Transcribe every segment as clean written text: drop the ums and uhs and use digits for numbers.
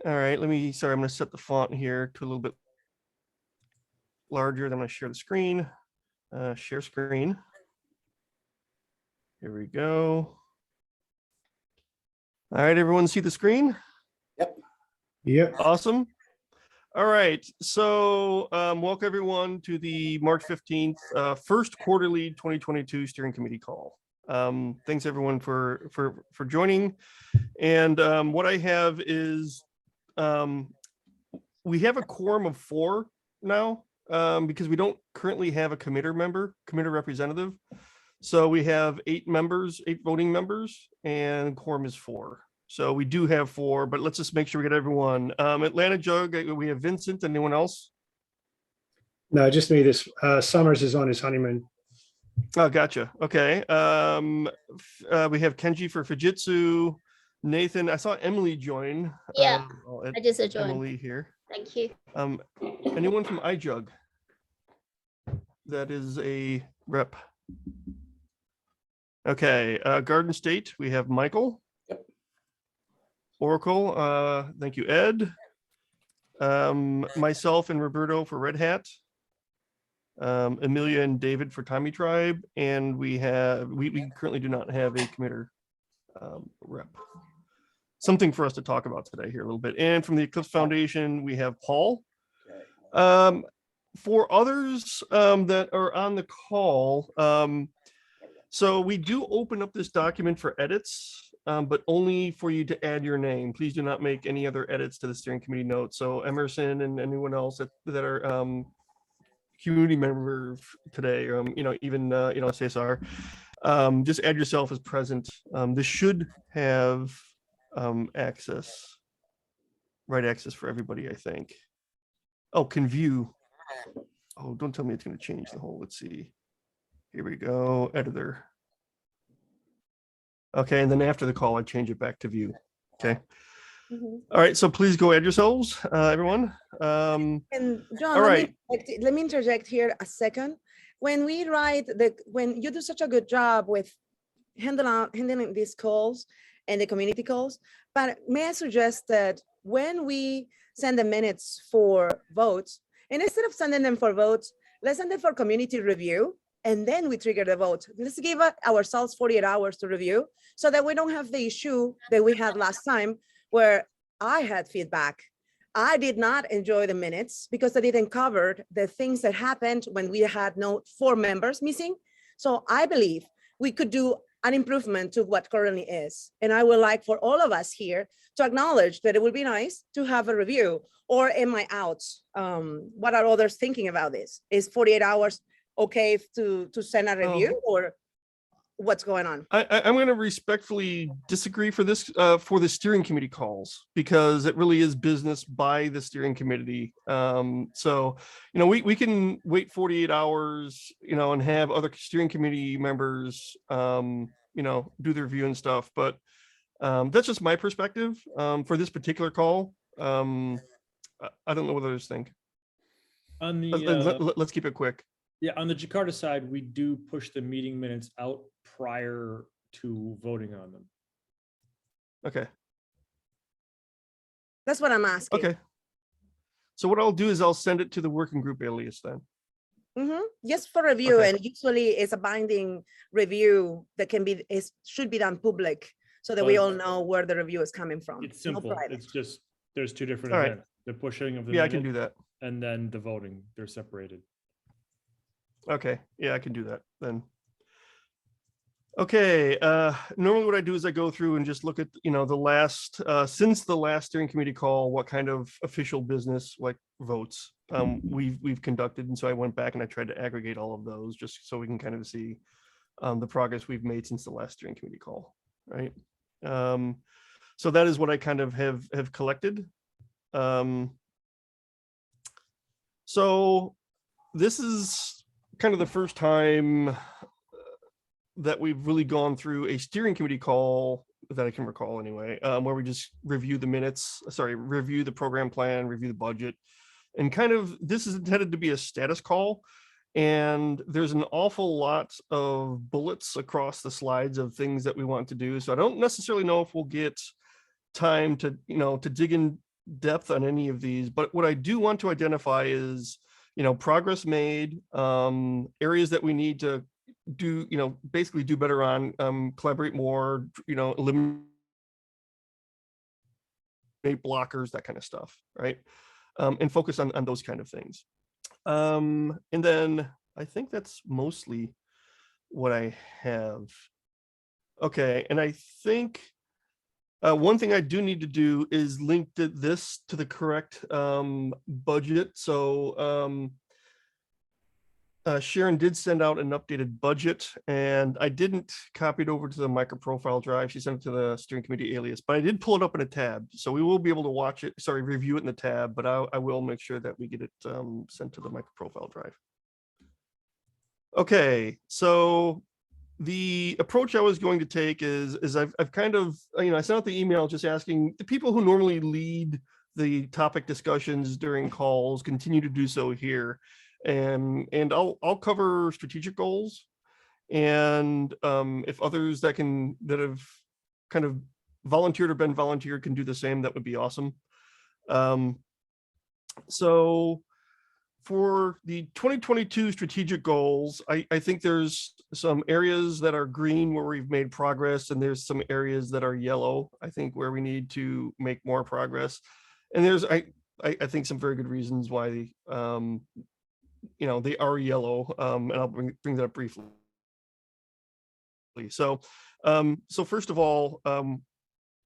All right, sorry, I'm going to set the font here to a little bit larger. Then I'm going to share the screen. Share screen. Here we go. All right, everyone see the screen? Yep. Yep. Awesome. All right, so welcome everyone to the March 15th first quarterly 2022 steering committee call. Thanks everyone for joining. And what I have is we have a quorum of 4 now because we don't currently have a committer representative. So we have 8 voting members, and quorum is 4. So we do have 4, but let's just make sure we get everyone. Atlanta Jug, we have Vincent. Anyone else? No, just me. This Summers is on his honeymoon. Oh, gotcha. Okay. We have Kenji for Fujitsu. Nathan, I saw Emily join. Yeah, I just joined. Emily here. Thank you. Anyone from iJug? That is a rep. Okay. Garden State, we have Michael. Yep. Oracle, thank you, Ed. Myself and Roberto for Red Hat. Amelia and David for Tommy Tribe, and we currently do not have a committer rep. Something for us to talk about today here a little bit. And from the Eclipse Foundation, we have Paul. For others that are on the call, so we do open up this document for edits, but only for you to add your name. Please do not make any other edits to the steering committee notes. So Emerson and anyone else that are community member today, even CSR, just add yourself as present. This should have access for everybody, I think. Oh, can view. Oh, don't tell me it's going to change the whole. Let's see. Here we go, editor. Okay, and then after the call, I change it back to view. Okay. Mm-hmm. All right, so please go add yourselves, everyone. And John, all right. Let me interject here a second. When you do such a good job with handling these calls and the community calls, but may I suggest that when we send the minutes for votes, and instead of sending them for votes, let's send them for community review, and then we trigger the vote. Let's give ourselves 48 hours to review so that we don't have the issue that we had last time where I had feedback. I did not enjoy the minutes because I didn't cover the things that happened when we had 4 members missing. So I believe we could do an improvement to what currently is. And I would like for all of us here to acknowledge that it would be nice to have a review. Or am I out? What are others thinking about this? Is 48 hours okay to send a review, or what's going on? I'm going to respectfully disagree for this for the steering committee calls, because it really is business by the steering committee. So we can wait 48 hours and have other steering committee members do their review and stuff, but that's just my perspective for this particular call. I don't know what others think. On the let's keep it quick. Yeah, on the Jakarta side, we do push the meeting minutes out prior to voting on them. Okay. That's what I'm asking. Okay. So what I'll do is I'll send it to the working group alias then. Mm-hmm. Yes, for review, Okay. And usually it's a binding review that should be done public so that we all know where the review is coming from. It's simple. It's just there's 2 different All right. events. The pushing of the Yeah, I minute can do that. and then the voting. They're separated. Okay, yeah, I can do that then. Okay, normally what I do is I go through and just look at, the last, since the last steering committee call, what kind of official business, like votes, we've conducted. And so I went back and I tried to aggregate all of those just so we can kind of see the progress we've made since the last steering committee call, right? So that is what I kind of have collected. So this is kind of the first time that we've really gone through a steering committee call that I can recall anyway, where we just review the minutes, review the program plan, review the budget, and kind of, this is intended to be a status call. And there's an awful lot of bullets across the slides of things that we want to do. So I don't necessarily know if we'll get time to, to dig in depth on any of these, but what I do want to identify is, progress made, areas that we need to do, basically do better on, collaborate more, eliminate blockers, that kind of stuff, right? And focus on those kind of things. And then I think that's mostly what I have. Okay, and I think one thing I do need to do is link this to the correct budget. So Sharon did send out an updated budget, and I didn't copy it over to the MicroProfile drive. She sent it to the steering committee alias, but I did pull it up in a tab. So we will be able to watch it, review it in the tab, but I will make sure that we get it sent to the MicroProfile drive. Okay, so the approach I was going to take is I've kind of, I sent out the email just asking the people who normally lead the topic discussions during calls continue to do so here. And I'll cover strategic goals, and if others that have kind of volunteered or been volunteered can do the same, that would be awesome. So for the 2022 strategic goals, I think there's some areas that are green where we've made progress, and there's some areas that are yellow, I think, where we need to make more progress. And there's, I think, some very good reasons why they are yellow, and I'll bring that up briefly. So first of all,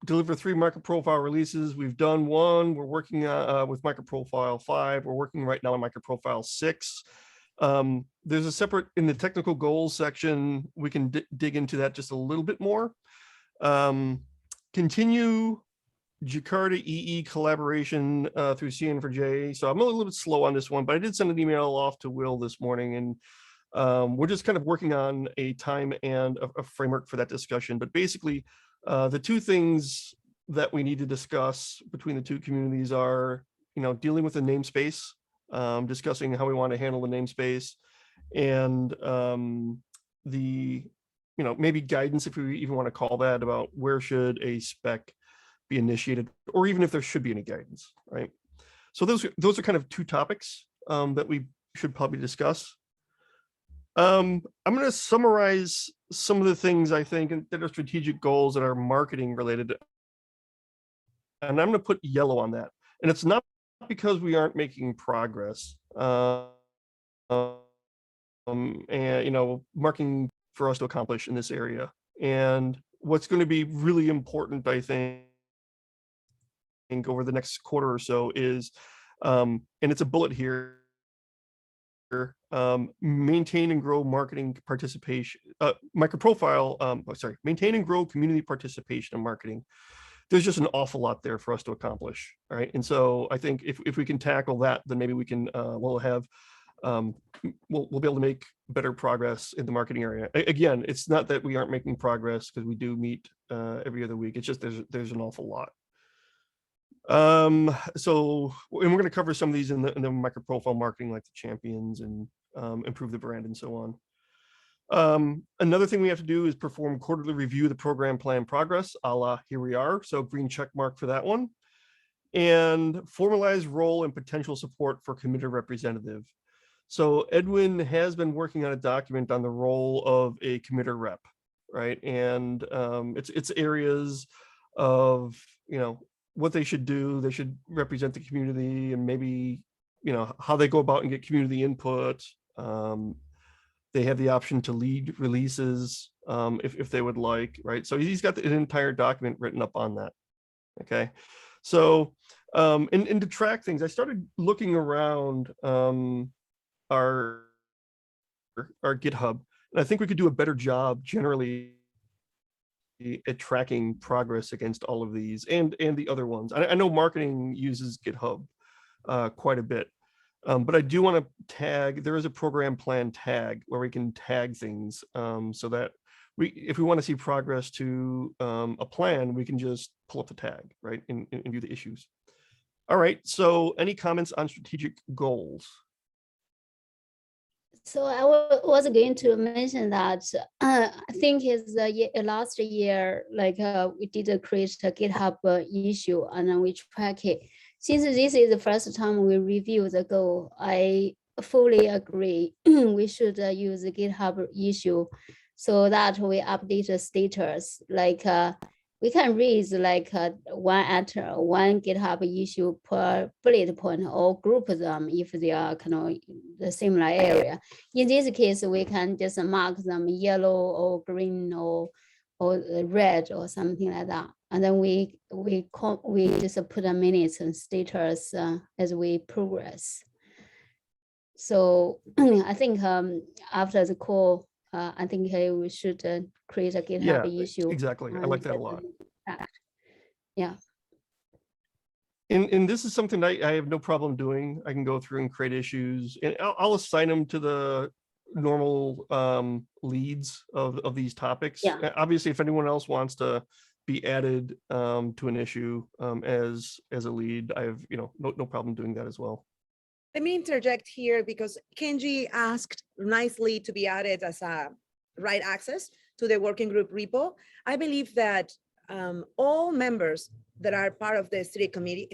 deliver 3 MicroProfile releases. We've done 1. We're working with MicroProfile 5. We're working right now on MicroProfile 6. There's a separate, in the technical goals section, we can dig into that just a little bit more. Continue Jakarta EE collaboration through CN4J. So I'm a little bit slow on this one, but I did send an email off to Will this morning, and we're just kind of working on a time and a framework for that discussion. But basically, the 2 things that we need to discuss between the 2 communities are, dealing with the namespace, discussing how we want to handle the namespace, and maybe guidance, if we even want to call that, about where should a spec be initiated, or even if there should be any guidance, right? So those are kind of 2 topics that we should probably discuss. I'm going to summarize some of the things I think that are strategic goals that are marketing related, and I'm going to put yellow on that. And it's not because we aren't making progress, and marking for us to accomplish in this area. And what's going to be really important, I think, over the next quarter or so is, and it's a bullet here, maintain and grow marketing participation, MicroProfile, maintain and grow community participation in marketing. There's just an awful lot there for us to accomplish, right? And so I think if we can tackle that, then maybe we can, we'll be able to make better progress in the marketing area. Again, it's not that we aren't making progress, because we do meet every other week. It's just there's an awful lot. And we're going to cover some of these in the MicroProfile marketing, like the champions and improve the brand and so on. Another thing we have to do is perform quarterly review of the program plan progress, a la here we are. So green check mark for that one. And formalize role and potential support for committee representative. So Edwin has been working on a document on the role of a committer rep, right? And it's areas of, what they should do. They should represent the community, and maybe, how they go about and get community input. They have the option to lead releases if they would like, right? So he's got an entire document written up on that. Okay. So, and to track things, I started looking around our GitHub, and I think we could do a better job generally at tracking progress against all of these and the other ones. I know marketing uses GitHub quite a bit, but I do want to tag. There is a program plan tag where we can tag things so that if we want to see progress to a plan, we can just pull up the tag, right, and view the issues. All right, so any comments on strategic goals? So I was going to mention that I think it's last year, like we did create a GitHub issue, and then we track it. Since this is the first time we review the goal, I fully agree. We should use the GitHub issue so that we update the status. Like we can raise like one GitHub issue per bullet point or group them if they are kind of the similar area. In this case, we can just mark them yellow or green or red or something like that. And then we just put a minutes and status as we progress. So I think after the call, I think we should create a GitHub issue. Exactly. I like that a lot. Yeah. And this is something I have no problem doing. I can go through and create issues, and I'll assign them to the normal leads of these topics. Yeah. Obviously, if anyone else wants to be added to an issue as a lead, I have no problem doing that as well. Let me interject here because Kenji asked nicely to be added as a right access to the working group repo. I believe that all members that are part of the steering committee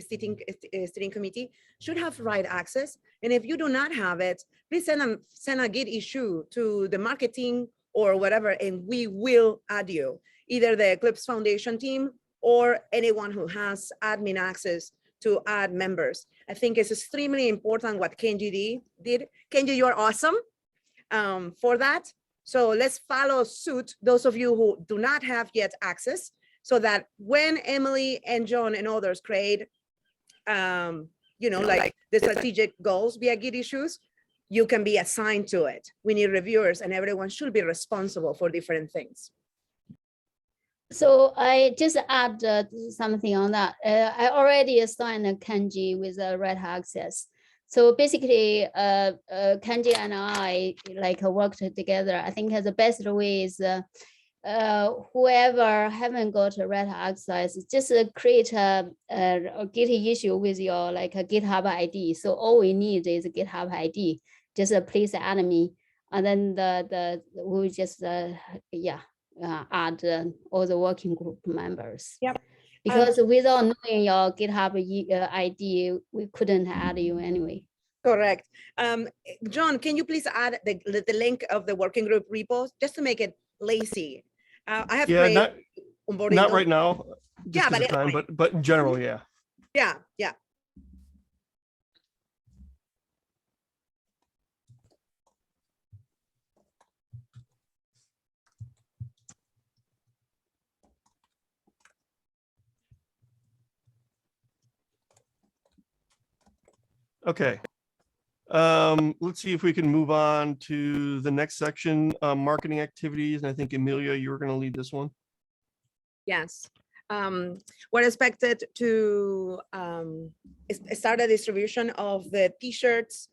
should have right access. And if you do not have it, please send a Git issue to the marketing or whatever, and we will add you, either the Eclipse Foundation team or anyone who has admin access to add members. I think it's extremely important what Kenji did. Kenji, you're awesome for that. So let's follow suit, those of you who do not have yet access, so that when Emily and John and others create, like the strategic goals via Git issues, you can be assigned to it. We need reviewers, and everyone should be responsible for different things. So I just add something on that. I already assigned Kenji with right access. So basically, Kenji and I worked together. I think the best way is whoever haven't got a right access, just create a Git issue with your a GitHub ID. So all we need is a GitHub ID. Just please add me, and then we just add all the working group members. Yep. Because without knowing your GitHub ID, we couldn't add you anyway. Correct. John, can you please add the link of the working group repo just to make it lazy? I have not right now. Just but time, but in general, yeah. Yeah. Okay. Let's see if we can move on to the next section, marketing activities. And I think Amelia, you were going to lead this one. Yes. We're expected to start a distribution of the t-shirts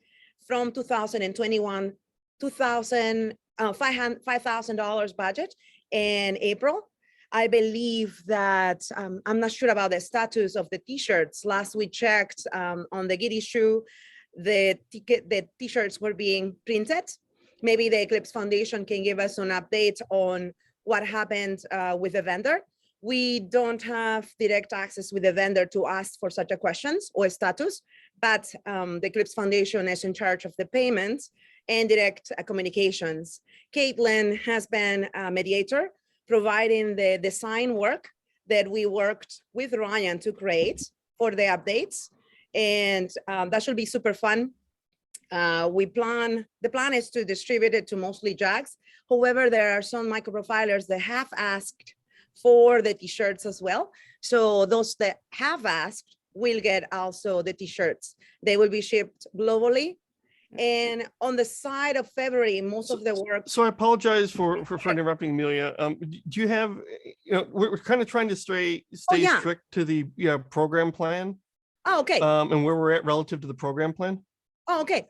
from 2021, $5,000 budget in April. I believe that I'm not sure about the status of the t-shirts. Last we checked on the Git issue, the t-shirts were being printed. Maybe the Eclipse Foundation can give us an update on what happened with the vendor. We don't have direct access with the vendor to ask for such a questions or status, but the Eclipse Foundation is in charge of the payments and direct communications. Caitlin has been a mediator, providing the design work that we worked with Ryan to create for the updates. And that should be super fun. The plan is to distribute it to mostly JAGs. However, there are some MicroProfilers that have asked for the t-shirts as well. So those that have asked will get also the t-shirts. They will be shipped globally. And on the side of February, most of the work. So I apologize for interrupting, Amelia. Do you have, we're kind of trying to stay strict to the program plan. Oh, okay. And where we're at relative to the program plan. Oh, okay.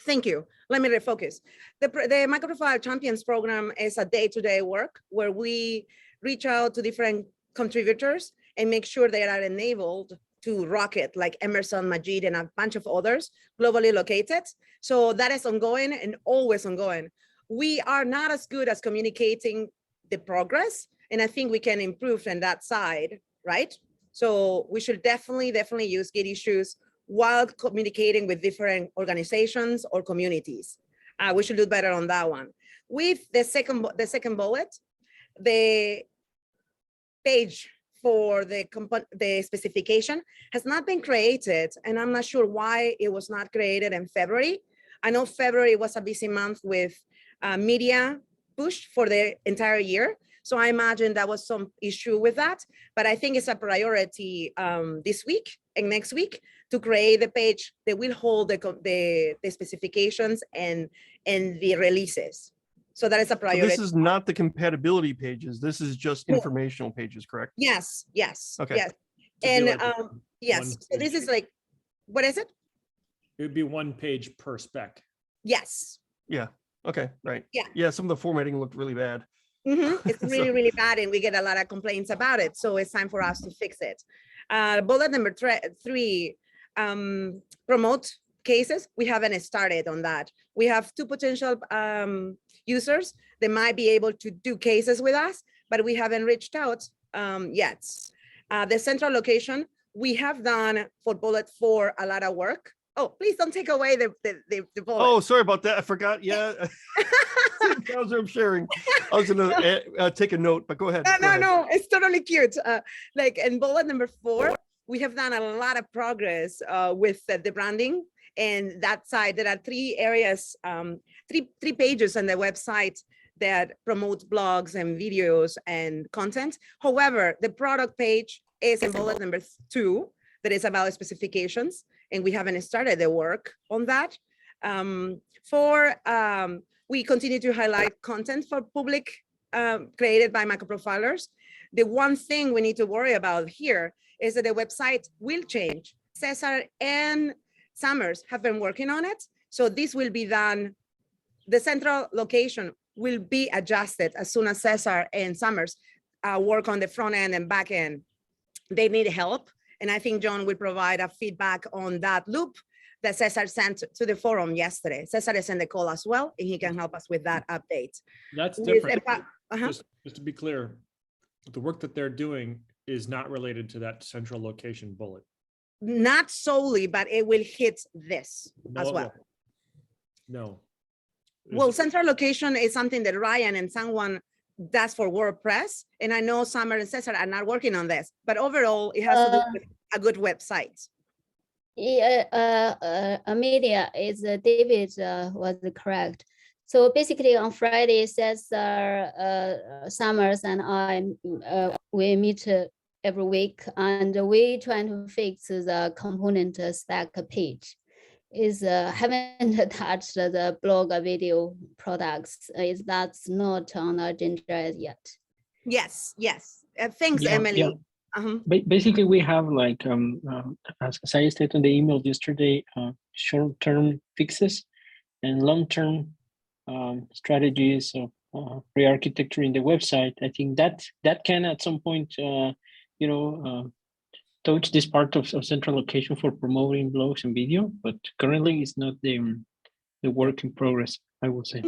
Thank you. Let me refocus. The MicroProfile Champions program is a day-to-day work where we reach out to different contributors and make sure they are enabled to rocket, like Emerson, Majid, and a bunch of others globally located. So that is ongoing and always ongoing. We are not as good as communicating the progress, and I think we can improve on that side, right? So we should definitely use Git issues while communicating with different organizations or communities. We should do better on that one. With the second bullet, the page for the specification has not been created, and I'm not sure why it was not created in February. I know February was a busy month with media push for the entire year. So I imagine that was some issue with that, but I think it's a priority this week and next week to create the page that will hold the specifications and the releases. So that is a So priority. this is not the compatibility pages. This is just No. informational pages, correct? Yes, yes, Okay. yes. To be And like yes, one so this page. is like, what is it? It would be 1 page per spec. Yes. Yeah. Okay. Right. Yeah. Yeah. Some of the formatting looked really bad. It's So- really, really bad, and we get a lot of complaints about it. So it's time for us to fix it. Bullet number 3, promote cases. We haven't started on that. We have 2 potential users that might be able to do cases with us, but we haven't reached out yet. The central location, we have done for bullet 4 a lot of work. Oh, please don't take away the bullet. Oh, sorry about that. I forgot. Yeah. Browser I'm sharing. I was gonna take a note, but go ahead. Go ahead. No, it's totally cute. Like in bullet number 4, we have done a lot of progress with the branding and that side. There are 3 areas, 3 pages on the website that promote blogs and videos and content. However, the product page is in bullet number 2 that is about specifications, and we haven't started the work on that. We continue to highlight content for public created by MicroProfilers. The one thing we need to worry about here is that the website will change. Cesar and Summers have been working on it. So this will be done. The central location will be adjusted as soon as Cesar and Summers work on the front end and back end. They need help. And I think John will provide a feedback on that loop that Cesar sent to the forum yesterday. Cesar is in the call as well, and he can help us with that update. That's With different. uh-huh. Just to be clear, the work that they're doing is not related to that central location bullet. Not solely, but it will hit this No, as it well. won't. No. Well, central location is something that Ryan and someone does for WordPress. And I know Summer and Cesar are not working on this, but overall it has to do with a good website. Yeah, Amelia is David was correct. So basically on Friday, Cesar, Summers and I, we meet every week, and we trying to fix the component stack page. Is haven't touched the blog video products. Is that's not on the agenda yet. Yes, yes. Thanks, Yeah, Emily. yeah. Basically, we have like, as I stated on the email yesterday, short-term fixes and long-term strategies of re-architecturing the website. I think that can at some point, touch this part of central location for promoting blogs and video, but currently it's not the work in progress, I would say.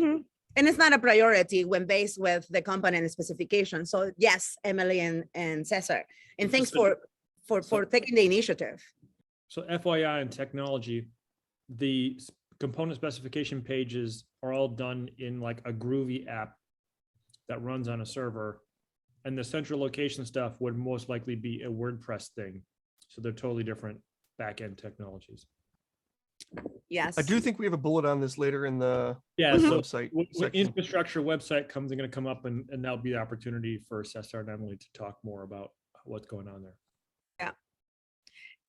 And it's not a priority when based with the component specification. So yes, Emily and Cesar, and thanks for taking the initiative. So FYI in technology, the component specification pages are all done in like a Groovy app that runs on a server. And the central location stuff would most likely be a WordPress thing. So they're totally different back-end technologies. Yes. I do think we have a bullet on this later in the So website when section. infrastructure website comes, going to come up, and that'll be the opportunity for Cesar and Emily to talk more about what's going on there. Yeah.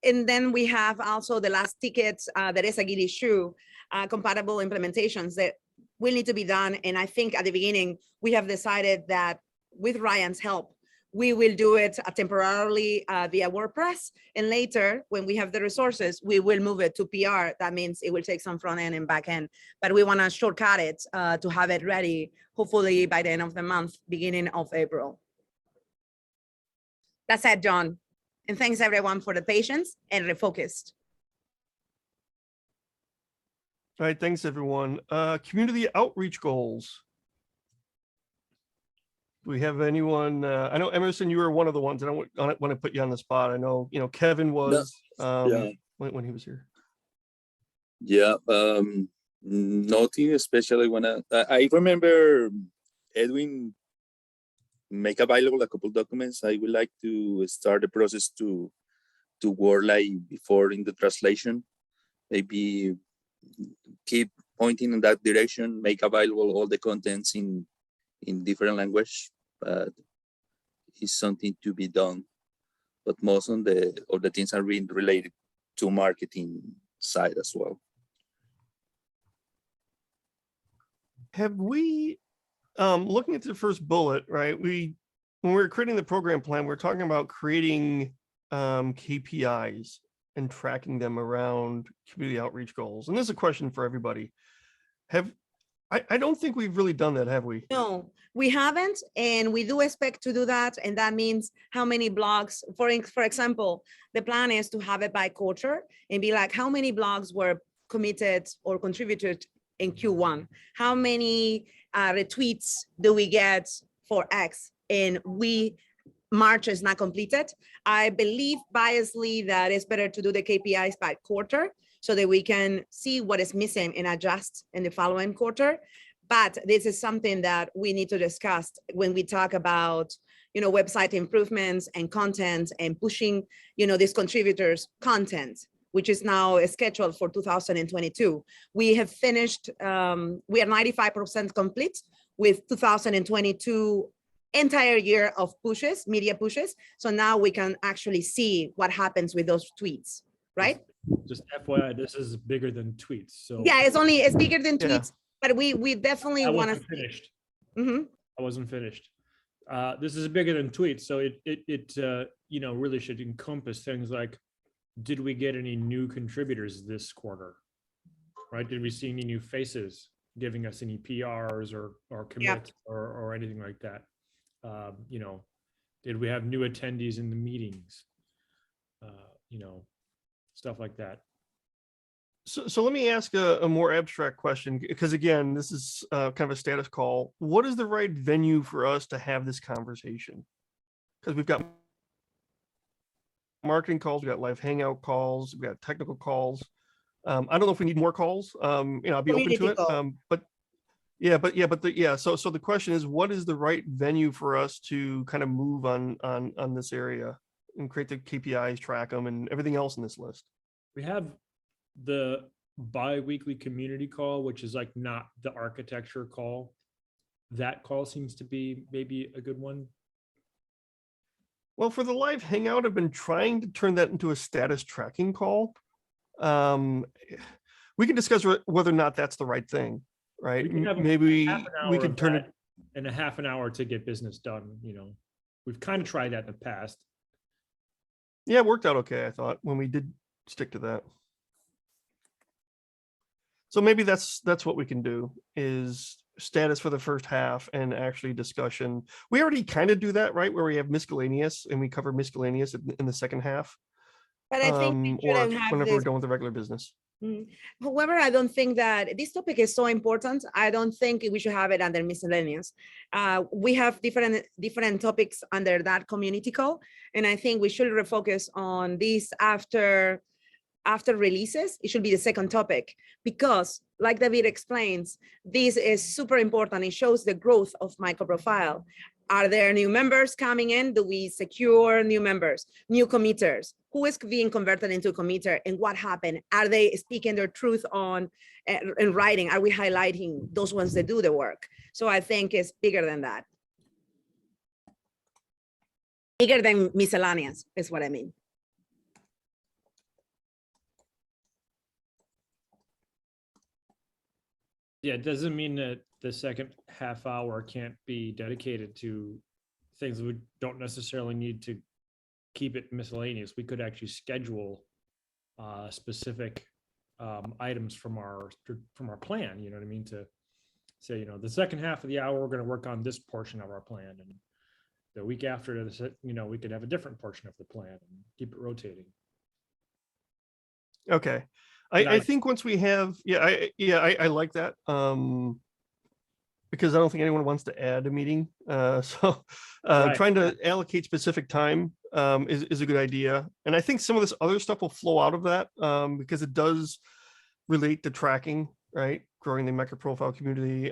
And then we have also the last ticket that is a Git issue, compatible implementations that will need to be done. And I think at the beginning, we have decided that with Ryan's help, we will do it temporarily via WordPress. And later, when we have the resources, we will move it to PR. That means it will take some front end and back end, but we want to shortcut it to have it ready, hopefully by the end of the month, beginning of April. That's it, John. And thanks everyone for the patience and refocused. All right, thanks everyone. Community outreach goals. Do we have anyone? I know Emerson, you were one of the ones. I don't want to put you on the spot. I know, Kevin was yeah. when he was here. Yeah, nothing especially when I remember Edwin make available a couple documents. I would like to start the process to work like before in the translation. Maybe keep pointing in that direction, make available all the contents in different language, but it's something to be done. But most of the things are really related to marketing side as well. Have we, looking at the first bullet, right? When we were creating the program plan, we we're talking about creating KPIs and tracking them around community outreach goals. And this is a question for everybody. I don't think we've really done that, have we? No, we haven't, and we do expect to do that. And that means how many blogs, for example, the plan is to have it by quarter and be like, how many blogs were committed or contributed in Q1? How many retweets do we get for X? And March is not completed. I believe biasly that it's better to do the KPIs by quarter so that we can see what is missing and adjust in the following quarter. But this is something that we need to discuss when we talk about, website improvements and content and pushing, these contributors' content, which is now scheduled for 2022. We have finished, we are 95% complete with 2022 entire year of pushes, media pushes. So now we can actually see what happens with those tweets, right? Just FYI, this is bigger than tweets. So Yeah, it's bigger than Yeah. tweets, but we definitely I want wasn't to. finished. Mhm. I wasn't finished. This is bigger than tweets, so it really should encompass things like, did we get any new contributors this quarter? Right? Did we see any new faces giving us any PRs or commits or anything like that? Did we have new attendees in the meetings? Stuff like that. So let me ask a more abstract question, because again, this is kind of a status call. What is the right venue for us to have this conversation? Because we've got marketing calls, we've got live hangout calls, we've got technical calls. I don't know if we need more calls. I'll be open to it. So the question is, what is the right venue for us to kind of move on this area and create the KPIs, track them, and everything else in this list? We have the bi-weekly community call, which is like not the architecture call. That call seems to be maybe a good one. Well, for the live hangout, I've been trying to turn that into a status tracking call. We can discuss whether or not that's the right thing, right? We can have Maybe half an hour we could of turn that it. in a half an hour to get business done. We've kind of tried that in the past. Yeah, it worked out okay, I thought, when we did stick to that. So maybe that's what we can do, is status for the first half and actually discussion. We already kind of do that, right? Where we have miscellaneous and we cover miscellaneous in the second half. But I think we Or shouldn't have whenever we're this. done with the regular business. However, I don't think that this topic is so important. I don't think we should have it under miscellaneous. We have different topics under that community call, and I think we should refocus on this after releases. It should be the second topic, because like David explains, this is super important. It shows the growth of MicroProfile. Are there new members coming in? Do we secure new members, new committers? Who is being converted into a committer, and what happened? Are they speaking their truth in writing? Are we highlighting those ones that do the work? So I think it's bigger than that. Bigger than miscellaneous is what I mean. Yeah, it doesn't mean that the second half hour can't be dedicated to things that we don't necessarily need to keep it miscellaneous. We could actually schedule specific items from our plan, you know what I mean? To say, the second half of the hour, we're going to work on this portion of our plan. And the week after, we could have a different portion of the plan and keep it rotating. Okay. I think once we have, I like that. because I don't think anyone wants to add a meeting. So Right. trying to allocate specific time is a good idea. And I think some of this other stuff will flow out of that because it does relate to tracking, right? Growing the MicroProfile community.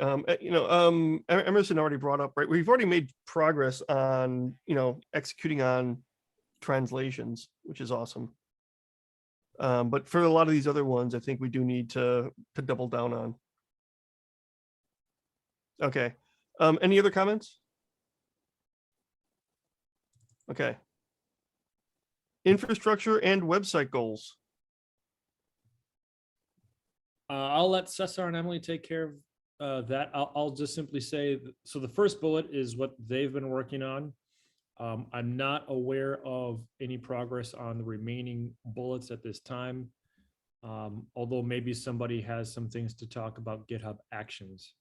Emerson already brought up, right? We've already made progress on, executing on translations, which is awesome. But for a lot of these other ones, I think we do need to double down on. Okay. Any other comments? Okay. Infrastructure and website goals. I'll let Cesar and Emily take care of that. I'll just simply say, so the first bullet is what they've been working on. I'm not aware of any progress on the remaining bullets at this time, although maybe somebody has some things to talk about GitHub Actions.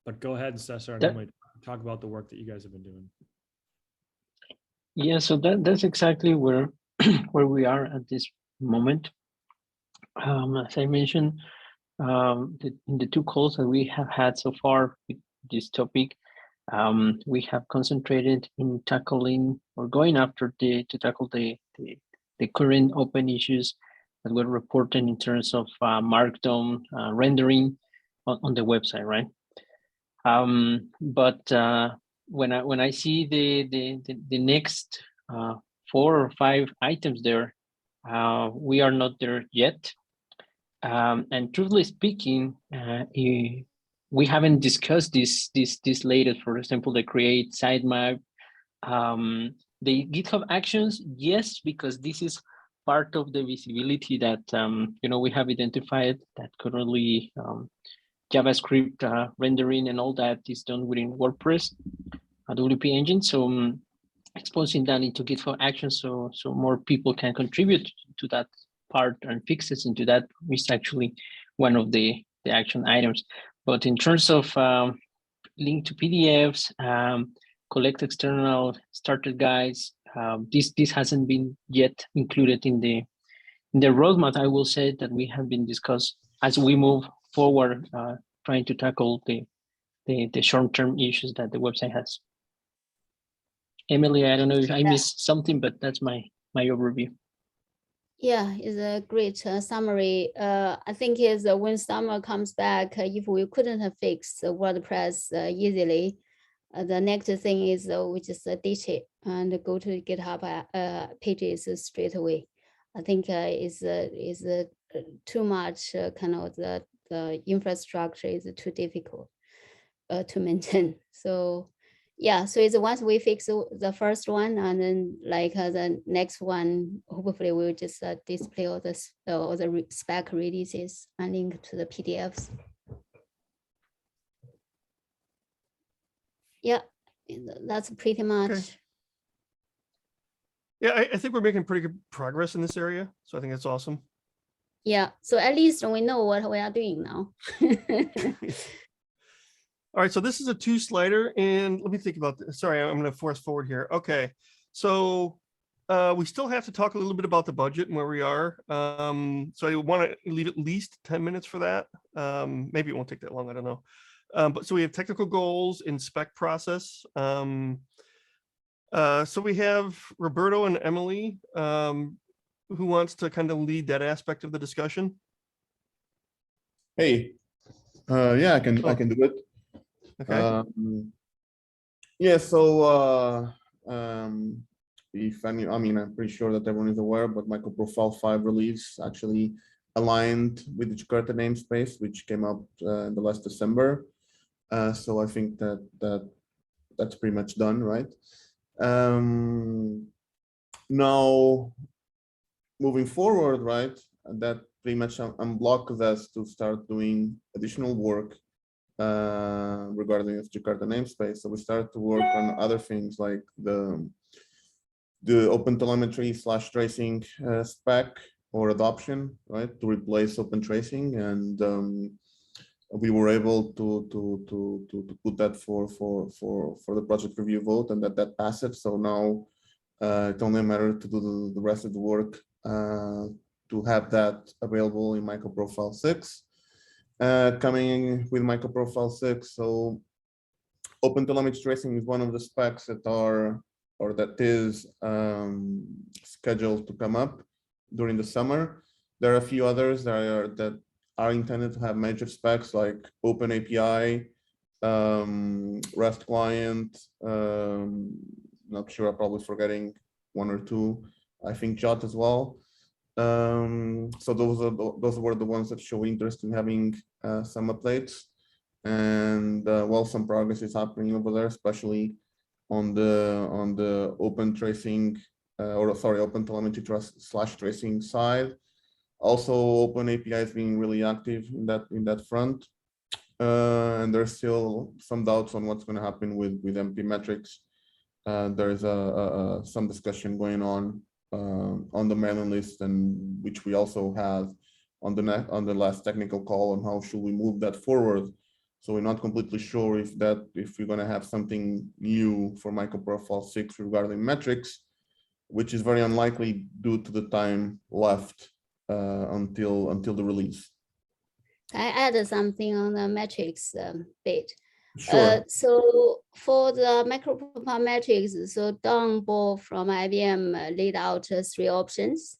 But go ahead, Cesar, and Emily, talk about the work that you guys have been doing. Yeah, so that's exactly where where we are at this moment. As I mentioned, in the two calls that we have had so far with this topic, we have concentrated in tackling or going after to tackle the current open issues that were reported in terms of Markdown rendering on the website, right? But when I see the next 4 or 5 items there, we are not there yet. And truthfully speaking, we haven't discussed this latest. For example, the create sitemap, the GitHub Actions, yes, because this is part of the visibility that we have identified that currently JavaScript rendering and all that is done within WordPress, WP engine. So exposing that into GitHub Actions so more people can contribute to that part and fixes into that is actually one of the action items. But in terms of link to PDFs, collect external starter guides, this hasn't been yet included in the roadmap. I will say that we have been discussed as we move forward, trying to tackle the short-term issues that the website has. Emily, I don't know if I missed something, but that's my overview. Yeah, it's a great summary. I think is when summer comes back, if we couldn't have fixed WordPress easily, the next thing is we just ditch it and go to GitHub pages straight away. I think is too much kind of the infrastructure is too difficult to maintain. So yeah, so it's once we fix the first one, and then like the next one, hopefully we'll just display all the spec releases and link to the PDFs. Yeah, that's pretty much. Okay. Yeah, I think we're making pretty good progress in this area. So I think that's awesome. Yeah, so at least we know what we are doing now. All right, so this is a 2-slider, and let me think about this. Sorry, I'm going to force forward here. Okay, so we still have to talk a little bit about the budget and where we are. So I want to leave at least 10 minutes for that. Maybe it won't take that long, I don't know. But so we have technical goals in spec process. So we have Roberto and Emily, who wants to kind of lead that aspect of the discussion. Hey, yeah, I can do it. Okay. Yeah, so if any, I mean, I'm pretty sure that everyone is aware, but MicroProfile 5 release actually aligned with the Jakarta namespace, which came out in the last December. So I think that's pretty much done, right? Now, moving forward, right, that pretty much unblocks us to start doing additional work regarding the Jakarta namespace. So we started to work on other things like the OpenTelemetry/tracing spec or adoption, right, to replace OpenTracing, and we were able to put that for the project review vote, and that passed. So now it's only a matter to do the rest of the work to have that available in MicroProfile 6. coming with MicroProfile 6. So open telemetry tracing is one of the specs that are, or that is scheduled to come up during the summer. There are a few others that are intended to have major specs like Open API, REST client. Not sure, I'm probably forgetting one or two. I think JOT as well. So those were the ones that show interest in having some updates. And well, some progress is happening over there, especially on the open tracing open telemetry /tracing side. Also, Open API is being really active in that front. And there's still some doubts on what's going to happen with MP metrics. There's some discussion going on the mailing list, and which we also had on the last technical call on how should we move that forward. So we're not completely sure if we're going to have something new for MicroProfile 6 regarding metrics, which is very unlikely due to the time left until the release. I add something on the metrics bit. Sure. So for the MicroProfile metrics, so Don Bo from IBM laid out 3 options.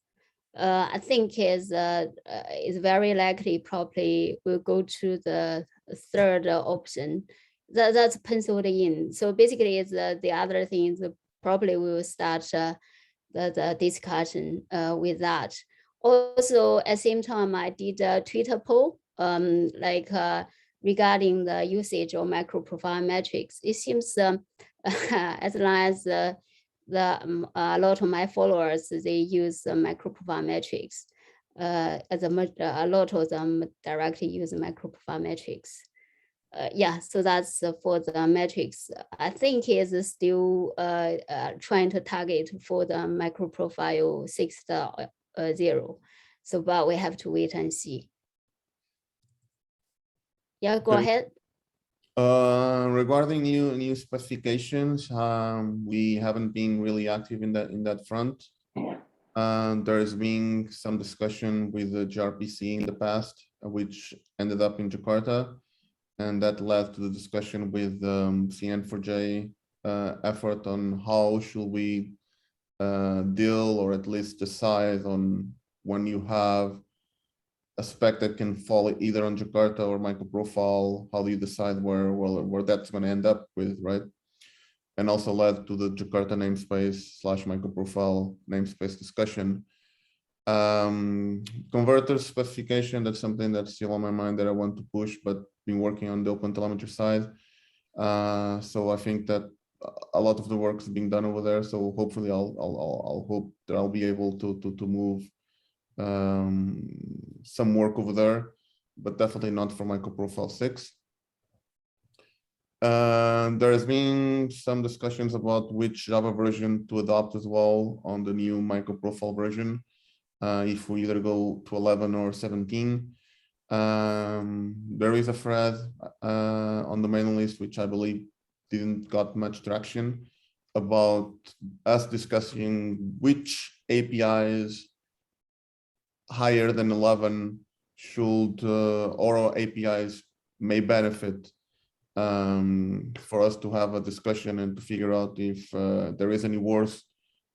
I think is very likely probably will go to the 3rd option. That's penciled in. So basically, it's the other thing is probably we will start the discussion with that. Also, at the same time, I did a Twitter poll regarding the usage of MicroProfile metrics. It seems as long as a lot of my followers, they use MicroProfile metrics. A lot of them directly use MicroProfile metrics. Yeah, so that's for the metrics. I think is still trying to target for the MicroProfile 6.0. So, but we have to wait and see. Yeah, go ahead. Regarding new specifications, we haven't been really active in that front. There's been some discussion with the gRPC in the past, which ended up in Jakarta, and that led to the discussion with CN4J effort on how should we deal, or at least decide on when you have a spec that can fall either on Jakarta or MicroProfile. How do you decide where that's going to end up with, right? And also led to the Jakarta namespace /MicroProfile namespace discussion. Converter specification, that's something that's still on my mind that I want to push, but been working on the open telemetry side. So I think that a lot of the work is being done over there. So hopefully I'll hope that I'll be able to move some work over there, but definitely not for MicroProfile 6. There has been some discussions about which Java version to adopt as well on the new MicroProfile version, if we either go to 11 or 17. There is a thread on the mailing list, which I believe didn't got much traction, about us discussing which APIs higher than 11 should, or APIs may benefit for us to have a discussion and to figure out if there is any worth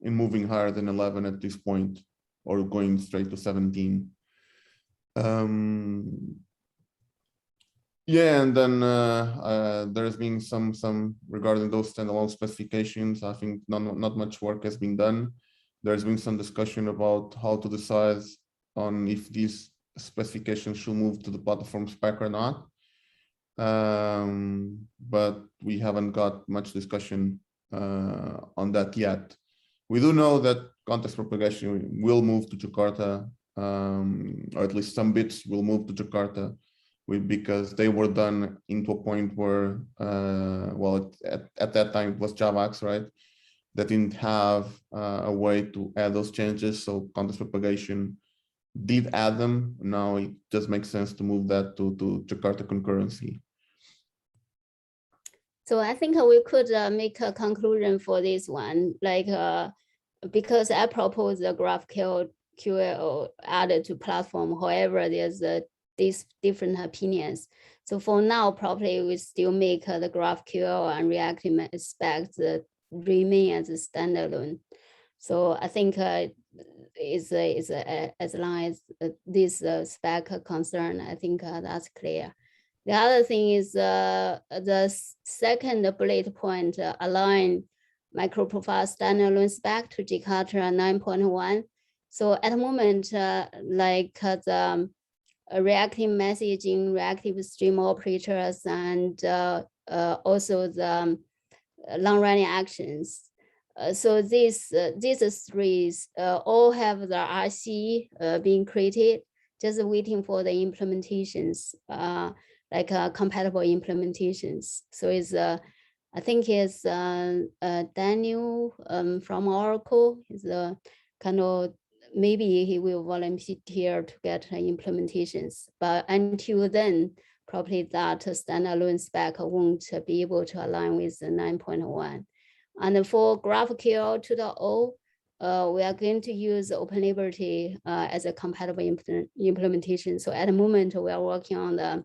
in moving higher than 11 at this point, or going straight to 17. Yeah, and then there's been some regarding those standalone specifications. I think not much work has been done. There's been some discussion about how to decide on if these specifications should move to the platform spec or not. But we haven't got much discussion on that yet. We do know that context propagation will move to Jakarta, or at least some bits will move to Jakarta, because they were done into a point where, well, at that time it was JavaX, right? That didn't have a way to add those changes. So context propagation did add them. Now it just makes sense to move that to Jakarta concurrency. So I think we could make a conclusion for this one, like because I propose the GraphQL added to platform. However, there's these different opinions. So for now, probably we still make the GraphQL and Reactive spec remain as a standalone. So I think is as long as this spec concern, I think that's clear. The other thing is the second bullet point, align MicroProfile standalone spec to Jakarta 9.1. So at the moment, like the reactive messaging, reactive stream operators, and also the long-running actions. So these three all have the RC being created, just waiting for the implementations, like compatible implementations. So it's I think it's Daniel from Oracle is kind of, maybe he will volunteer to get implementations, but until then, probably that standalone spec won't be able to align with the 9.1. And for GraphQL 2.0, we are going to use Open Liberty as a compatible implementation. So at the moment, we are working on the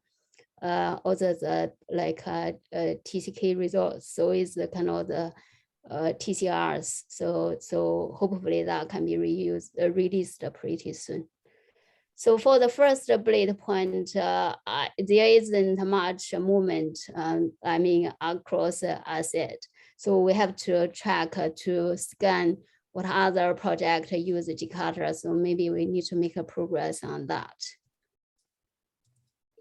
also the like TCK results. So it's the kind of the TCRs. So hopefully that can be released pretty soon. So for the first bullet point, there isn't much movement, I mean, across asset. So we have to track to scan what other project use Jakarta. So maybe we need to make a progress on that.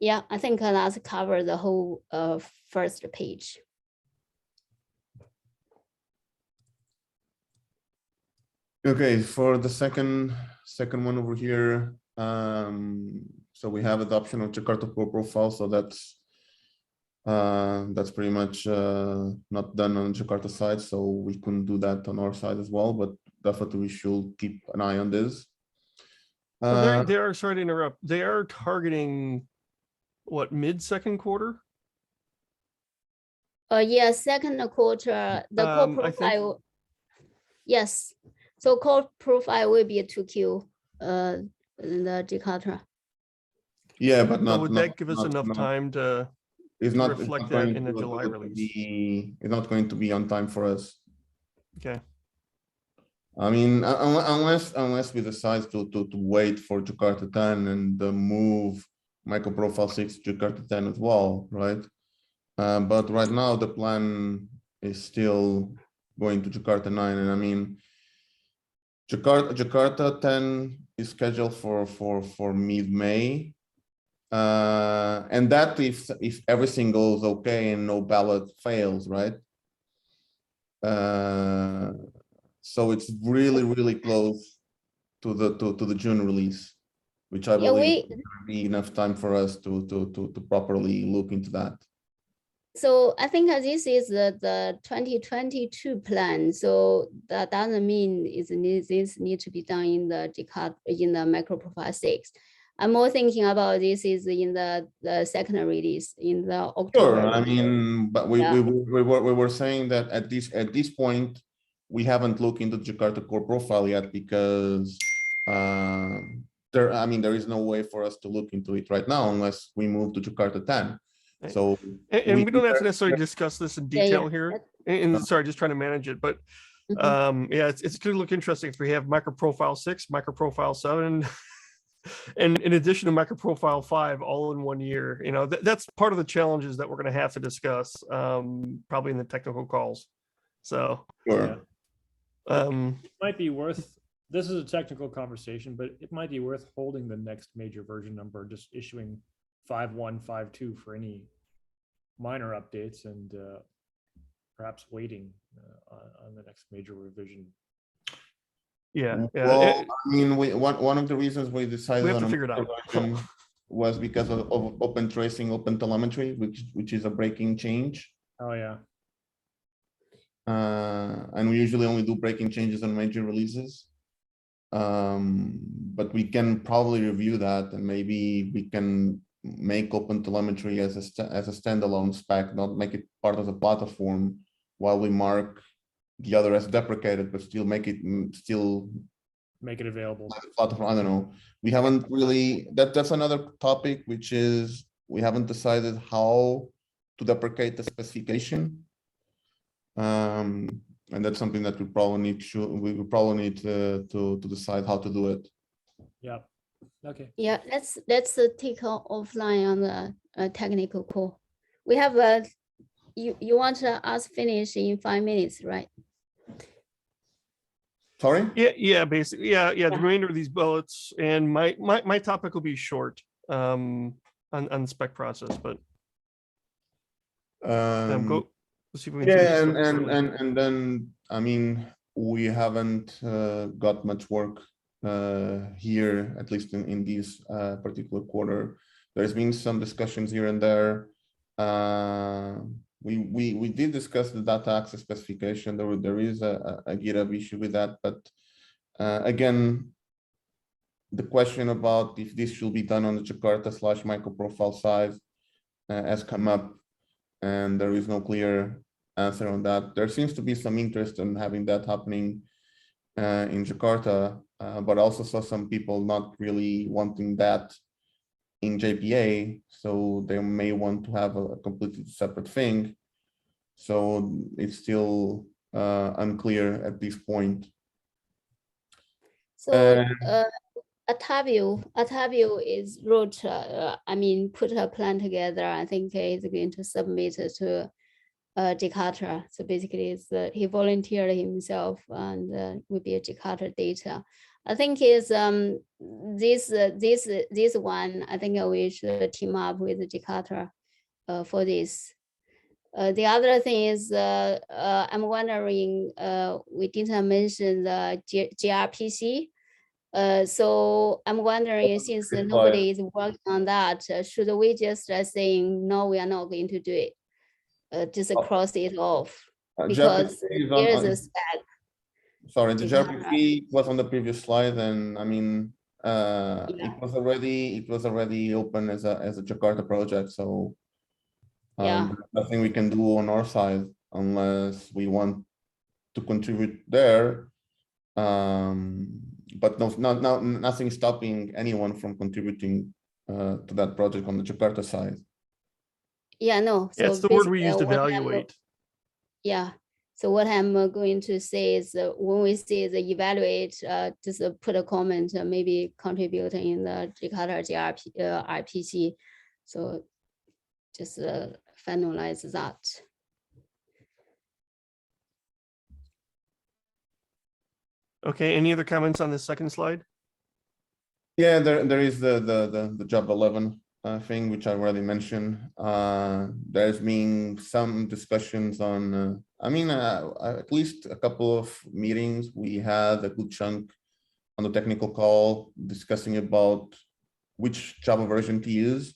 Yeah, I think that's cover the whole first page. Okay, for the second one over here, so we have adoption of Jakarta Core Profile, so that's pretty much not done on Jakarta side, so we couldn't do that on our side as well, but definitely we should keep an eye on this. Well, they are, sorry to interrupt, they are targeting what, mid-second quarter? Yeah, second quarter, the core profile. Yes, so core profile will be a 2Q in the Jakarta. Yeah, but not. Would that give us enough time to reflect that in the July release? It's not going to be on time for us. Okay. I mean, unless we decide to wait for Jakarta 10 and move MicroProfile 6 to Jakarta 10 as well, right? But right now the plan is still going to Jakarta 9, and I mean, Jakarta 10 is scheduled for mid-May, and that if everything goes okay and no ballot fails, right? So it's really close to the June release, which I believe will be enough time for us to properly look into that. So I think this is the 2022 plan. So that doesn't mean this need to be done in the Jakarta, in the MicroProfile 6. I'm more thinking about this is in the second release in the October. Sure, I mean, but we were saying that at this point we haven't looked into Jakarta Core Profile yet because there is no way for us to look into it right now unless we move to Jakarta 10. So and we don't have to necessarily discuss this in detail here. And sorry, just trying to manage it, but yeah, it's going to look interesting if we have MicroProfile 6, MicroProfile 7, and in addition to MicroProfile 5 all in 1 year. You know, that's part of the challenges that we're going to have to discuss probably in the technical calls. So sure. It might be worth, this is a technical conversation, but it might be worth holding the next major version number, just issuing 5.1, 5.2 for any minor updates, and perhaps waiting on the next major revision. Yeah. Well, I mean, one of the reasons we decided we have to on figure it out was because of open tracing, open telemetry, which is a breaking change. Oh yeah. And we usually only do breaking changes on major releases. But we can probably review that, and maybe we can make open telemetry as a standalone spec, not make it part of the platform, while we mark the other as deprecated, but still make it make it available. Platform, I don't know. We haven't really, that's another topic, which is we haven't decided how to deprecate the specification. And that's something that we will probably need to decide how to do it. Yeah. Okay. Yeah, let's take offline on the technical call. We have you want us finish in 5 minutes, right? Sorry? Yeah, basically, yeah. The Yeah. remainder of these bullets and my topic will be short on spec process, but go. Let's see if we can Yeah, finish this up shortly. and then I mean we haven't got much work here, at least in this particular quarter. There's been some discussions here and there. We did discuss the data access specification. There is a GitHub issue with that, but again, the question about if this should be done on the Jakarta/MicroProfile side has come up, and there is no clear answer on that. There seems to be some interest in having that happening in Jakarta, but I also saw some people not really wanting that in JPA, so they may want to have a completely separate thing. So it's still unclear at this point. So Attavio is wrote, put a plan together. I think he's going to submit it to Jakarta. So basically, he volunteered himself and will be a Jakarta data. I think is this one. I think we should team up with Jakarta for this. The other thing is I'm wondering, we didn't mention the gRPC. So I'm wondering, since nobody is working on that, should we just saying no, we are not going to do it, just cross it off, because there is a spec. Sorry, the gRPC was on the previous slide, and I mean it was already open as a Jakarta project, so nothing we can do on our side unless we want to contribute there. But nothing stopping anyone from contributing to that project on the Jakarta side. Yeah, no. So it's the word we used, evaluate. So what I'm going to say is when we say the evaluate, just put a comment, maybe contributing in the Jakarta RPC. So just finalize that. Okay, any other comments on the second slide? Yeah, there is the job 11 thing, which I already mentioned. There's been some discussions on, at least a couple of meetings. We had a good chunk on the technical call discussing about which Java version to use,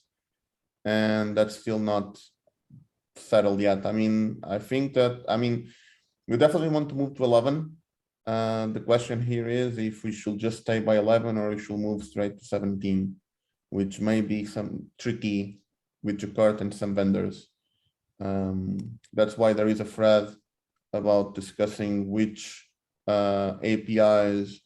and that's still not settled yet. I think that, we definitely want to move to 11. The question here is if we should just stay by 11 or we should move straight to 17, which may be some tricky with Jakarta and some vendors. That's why there is a thread about discussing which APIs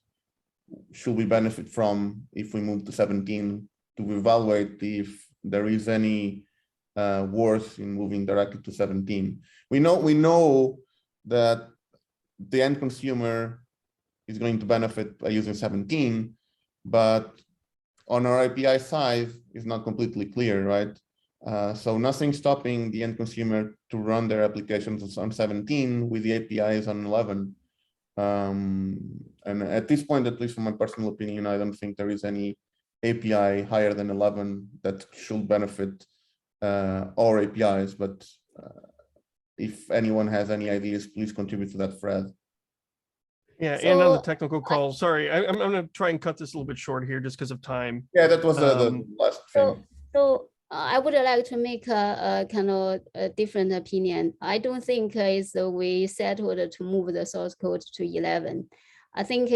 should we benefit from if we move to 17, to evaluate if there is any worth in moving directly to 17. We know that the end consumer is going to benefit by using 17, but on our API side is not completely clear, right? So nothing stopping the end consumer to run their applications on 17 with the APIs on 11. And at this point, at least from my personal opinion, I don't think there is any API higher than 11 that should benefit our APIs, but if anyone has any ideas, please contribute to that thread. Yeah, so, and on the technical call, sorry, I'm going to try and cut this a little bit short here just because of time. Yeah, that was the last thing. So I would like to make a kind of a different opinion. I don't think we settled to move the source code to 11. I think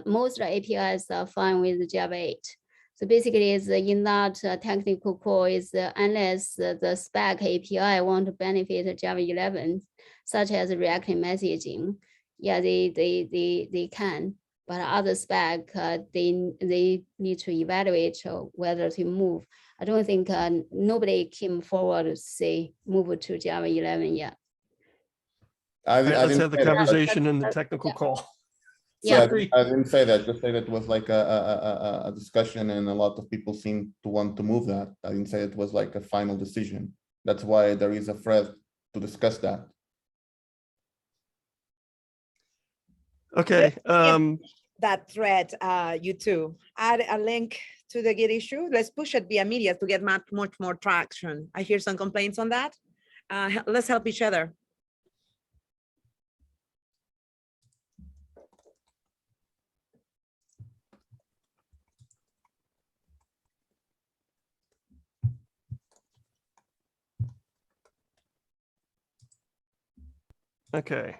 most APIs are fine with Java 8. So basically, in that technical call unless the spec API want to benefit Java 11, such as reactive messaging, yeah, they can. but other spec, they need to evaluate whether to move. I don't think nobody came forward to say move to Java 11 yet. I Let's didn't have the say that. conversation in the technical Yeah. call. Yeah. Sorry. I didn't say that. Just say that it was like a discussion, and a lot of people seem to want to move that. I didn't say it was like a final decision. That's why there is a thread to discuss that. Okay. That thread, you two, add a link to the Git issue. Let's push it via media to get much more traction. I hear some complaints on that. Let's help each other. Okay.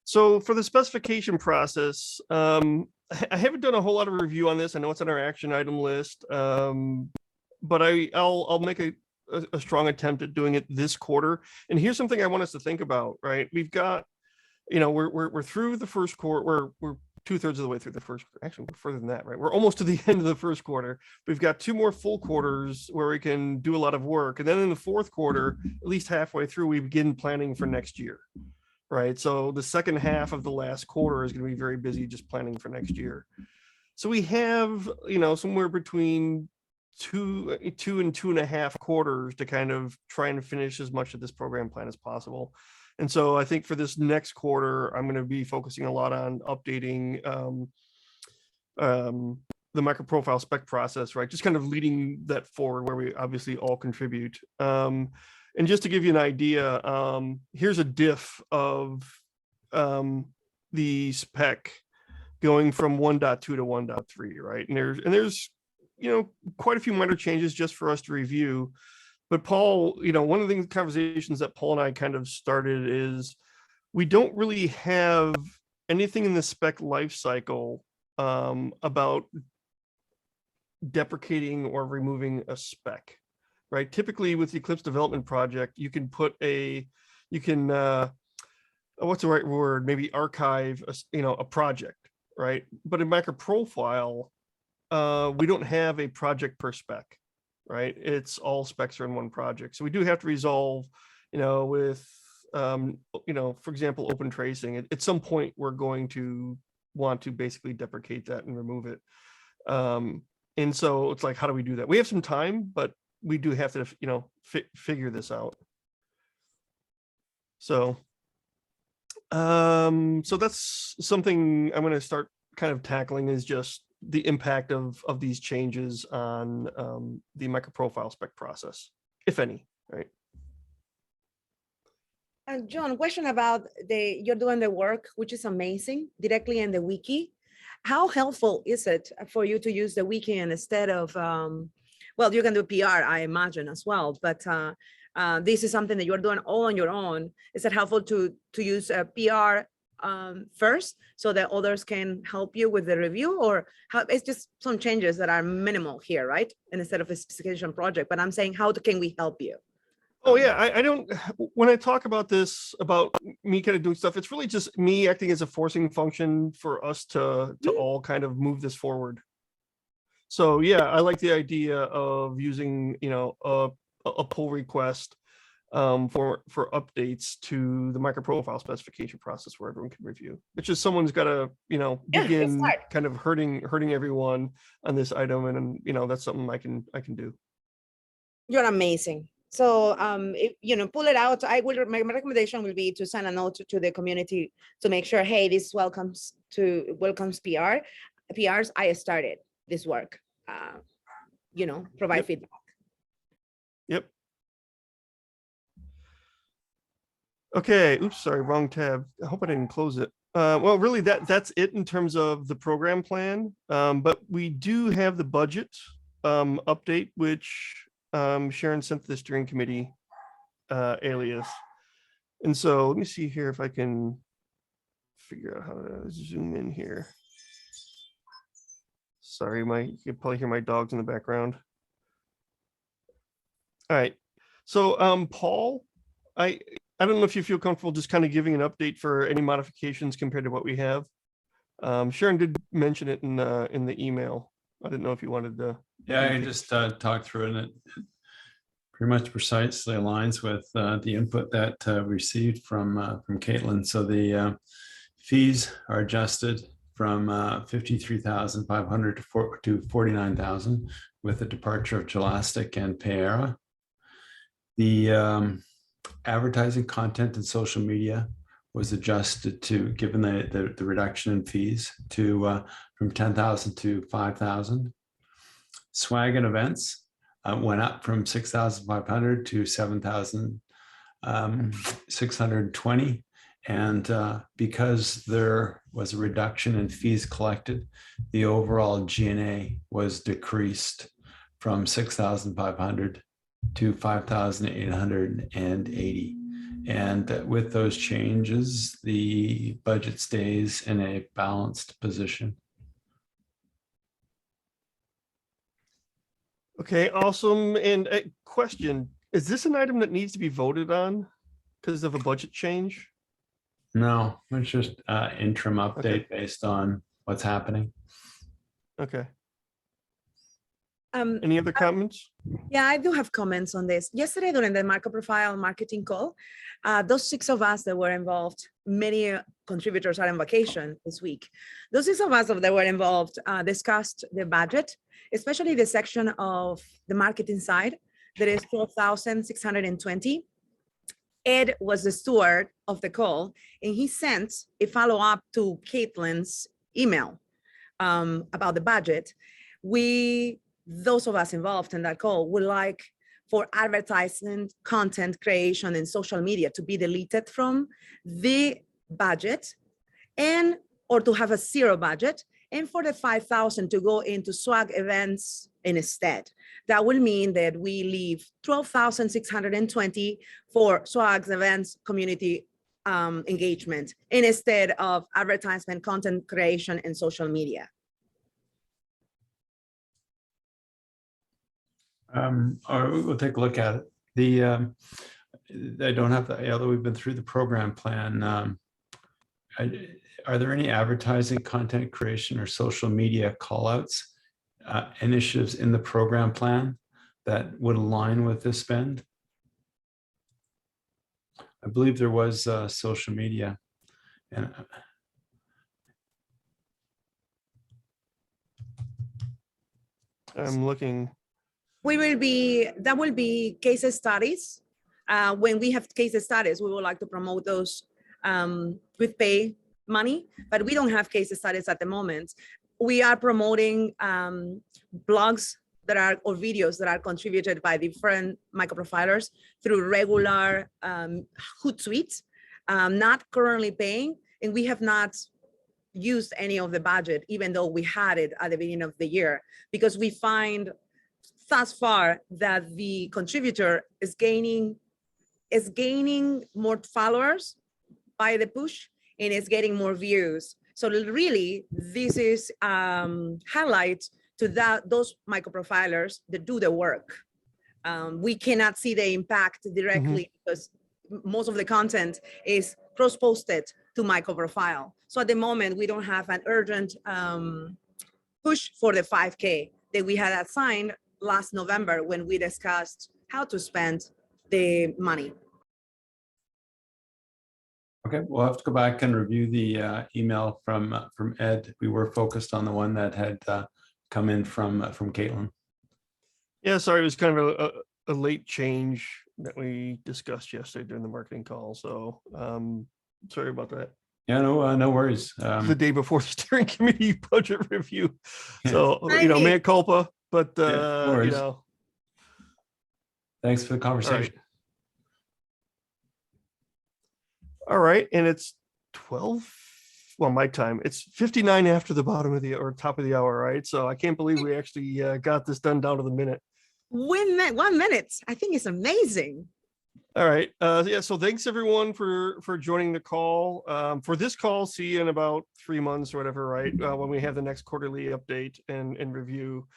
So for the specification process, I haven't done a whole lot of review on this. I know it's on our action item list, but I'll make a strong attempt at doing it this quarter. And here's something I want us to think about, right? We've got, we're through the first quarter. We're 2/3 of the way through the first. Actually, we're further than that, right? We're almost to the end of the first quarter. We've got 2 more full quarters where we can do a lot of work, and then in the fourth quarter, at least halfway through, we begin planning for next year. Right. So the second half of the last quarter is going to be very busy just planning for next year. So we have, somewhere between 2 and 2.5 quarters to kind of try and finish as much of this program plan as possible. And so I think for this next quarter, I'm going to be focusing a lot on updating the MicroProfile spec process, right? Just kind of leading that forward where we obviously all contribute. And just to give you an idea, here's a diff of the spec going from 1.2 to 1.3, right? And there's quite a few minor changes just for us to review. But Paul, one of the conversations that Paul and I kind of started is we don't really have anything in the spec lifecycle about deprecating or removing a spec. Right. Typically with the Eclipse development project, you can put what's the right word? Maybe archive, a project, right? But in MicroProfile, we don't have a project per spec, right? It's all specs are in one project. So we do have to resolve, with, for example, open tracing. At some point, we're going to want to basically deprecate that and remove it. And so it's like, how do we do that? We have some time, but we do have to, figure this out. So, so that's something I'm going to start kind of tackling, is just the impact of these changes on the MicroProfile spec process, if any, right? And John, question about you're doing the work, which is amazing, directly in the wiki. How helpful is it for you to use the wiki instead of, well, you can do PR, I imagine, as well, but this is something that you're doing all on your own. Is it helpful to use a PR first so that others can help you with the review, or it's just some changes that are minimal here, right? And instead of a specification project, but I'm saying, how can we help you? Oh yeah, I don't, when I talk about this, about me kind of doing stuff, it's really just me acting as a forcing function for us to all kind of move this forward. So yeah, I like the idea of using, a pull request for updates to the MicroProfile specification process where everyone can review. It's just someone's got to, begin kind of hurting everyone on this item, and that's something I can do. You're amazing. So pull it out. My recommendation will be to send a note to the community to make sure, hey, this welcomes PRs. I started this work. Provide feedback. Yep. Okay. Oops, sorry, wrong tab. I hope I didn't close it. Well, really, that's it in terms of the program plan. But we do have the budget update, which Sharon sent to the steering committee alias. And so let me see here if I can figure out how to zoom in here. Sorry, you can probably hear my dogs in the background. All right. So Paul, I I don't know if you feel comfortable just kind of giving an update for any modifications compared to what we have. Sharon did mention it in the email. I didn't know if you wanted to. Yeah, I just talked through it, and it pretty much precisely aligns with the input that we received from Caitlin. So the fees are adjusted from 53,500 to 49,000 with the departure of Gelastic and Payera. The advertising content and social media was adjusted to, given the reduction in fees, to from 10,000 to 5,000. Swag and events went up from 6,500 to 7,620. And because there was a reduction in fees collected, the overall G&A was decreased from 6,500 to 5,880. And with those changes, the budget stays in a balanced position. Okay, awesome. And a question, is this an item that needs to be voted on because of a budget change? No, it's just interim update Okay. based on what's happening. Okay. Um, Any other comments? Yeah, I do have comments on this. Yesterday during the MicroProfile marketing call, those 6 of us that were involved, many contributors are on vacation this week. Those 6 of us that were involved discussed the budget, especially the section of the marketing side that is 12,620. Ed was the steward of the call, and he sent a follow-up to Caitlin's email about the budget. Those of us involved in that call would like for advertisement, content creation, and social media to be deleted from the budget, and or to have a 0 budget, and for the 5,000 to go into swag events instead. That will mean that we leave 12,620 for swags, events, community engagement, instead of advertisement, content creation, and social media. Or we'll take a look at it. I don't have the, although we've been through the program plan. Are there any advertising, content creation, or social media callouts, initiatives in the program plan that would align with this spend? I believe there was social media, and I'm looking. That will be case studies. When we have case studies, we would like to promote those with pay money, but we don't have case studies at the moment. We are promoting blogs that are, or videos that are contributed by different MicroProfilers through regular Hootsuite, not currently paying, and we have not used any of the budget, even though we had it at the beginning of the year, because we find thus far that the contributor is gaining more followers by the push, and is getting more views. So really, this is highlight to those MicroProfilers that do the work. We cannot see the impact directly because most of the content is cross-posted to MicroProfile. So at the moment, we don't have an urgent push for the 5K that we had assigned last November when we discussed how to spend the money. okay, we'll have to go back and review the email from Ed. We were focused on the one that had come in from Caitlin. Yeah, sorry, it was kind of a late change that we discussed yesterday during the marketing call. So sorry about that. Yeah, no worries. The day before the steering committee budget review. Yeah. So, mea culpa, but no worries. Thanks for the conversation. All right, and it's 12. Well, my time. It's 59 after the bottom of the or top of the hour, right? So I can't believe we actually got this done down to the minute. 1 minute. I think it's amazing. All right. Yeah. So thanks everyone for joining the call. For this call, see you in about 3 months or whatever, right? When we have the next quarterly update and review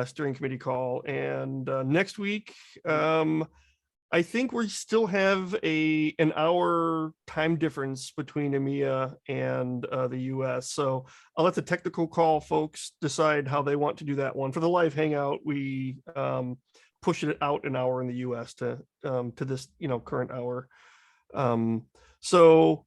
steering committee call. And next week, I think we still have an hour time difference between EMEA and the US. So I'll let the technical call folks decide how they want to do that one. For the live hangout, we pushed it out an hour in the US to this, current hour. So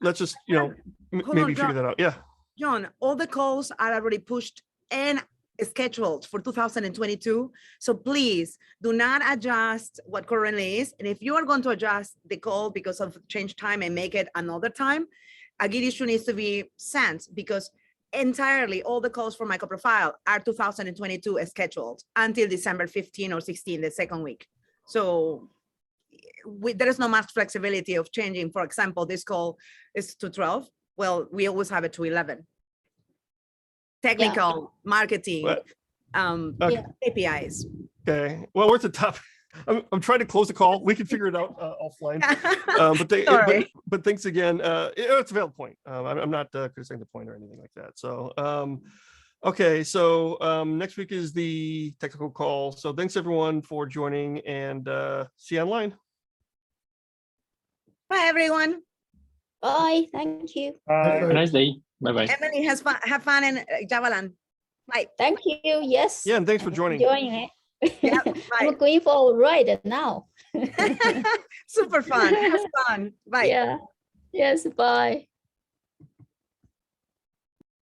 let's just, Hold on, maybe John. figure that out. Yeah. John, all the calls are already pushed and scheduled for 2022. So please do not adjust what currently is. And if you are going to adjust the call because of change time and make it another time, a git issue needs to be sent because entirely all the calls for MicroProfile are 2022 scheduled until December 15 or 16, the second week. So there is not much flexibility of changing. For example, this call is to 12. Well, we always have it to 11. Technical, marketing, What? Okay. APIs. Okay. Well, we're at the top. I'm trying to close the call. We can figure it out offline. But thanks again. It's a valid point. I'm not criticizing the point or anything like that. So, okay. So next week is the technical call. So thanks everyone for joining, and see you online. Bye, everyone. Bye. Thank you. Have a nice day. Bye-bye. Emily, have fun in Javaland. Bye. Thank you. Yes. Yeah, and thanks for joining. Enjoying it. Yeah, I'm bye. going for a ride now. Super fun. Have fun. Bye. Yeah. Yes. Bye.